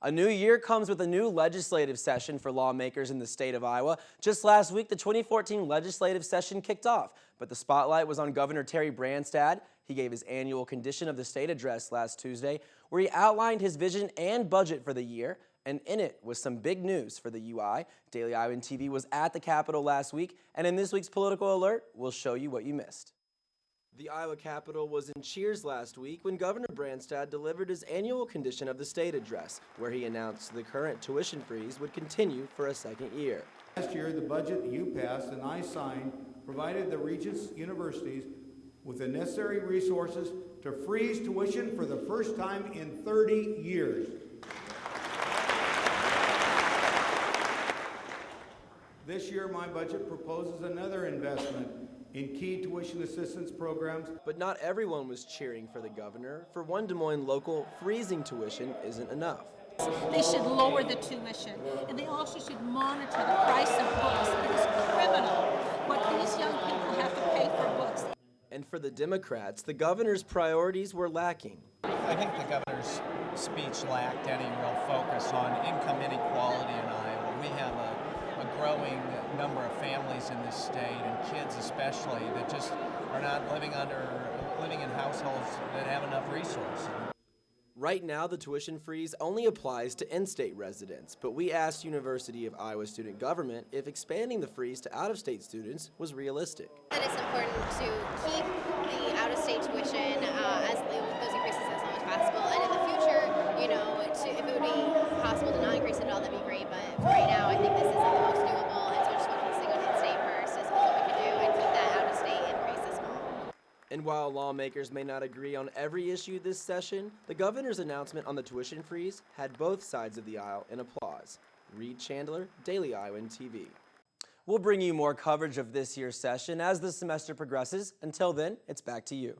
A new year comes with a new legislative session for lawmakers in the state of Iowa. Just last week, the 2014 legislative session kicked off, but the spotlight was on Governor Terry Branstad. He gave his annual Condition of the State address last Tuesday, where he outlined his vision and budget for the year, and in it was some big news for the UI. Daily Iowan TV was at the Capitol last week, and in this week's Political Alert, we'll show you what you missed. The Iowa Capitol was in cheers last week when Governor Branstad delivered his annual Condition of the State address, where he announced the current tuition freeze would continue for a second year. Last year, the budget you passed and I signed provided the Regents universities with the necessary resources to freeze tuition for the first time in 30 years. This year, my budget proposes another investment in key tuition assistance programs. But not everyone was cheering for the governor. For one Des Moines local, freezing tuition isn't enough. They should lower the tuition, and they also should monitor the price of books. It is criminal what these young people have to pay for books. And for the Democrats, the governor's priorities were lacking. I think the governor's speech lacked any real focus on income inequality in Iowa. We have a growing number of families in this state, and kids especially, that just are not living in households that have enough resources. Right now, the tuition freeze only applies to in-state residents, but we asked University of Iowa student government if expanding the freeze to out-of-state students was realistic. That it's important to keep the out-of-state tuition as those increases as long as possible, and in the future, if it would be possible to not increase it at all, that'd be great. But for right now, I think this isn't the most doable, and so I just want to go to in-state first is what we can do and keep that out-of-state increase small. And while lawmakers may not agree on every issue this session, the governor's announcement on the tuition freeze had both sides of the aisle in applause. Reed Chandler, Daily Iowan TV. We'll bring you more coverage of this year's session as the semester progresses. Until then, it's back to you.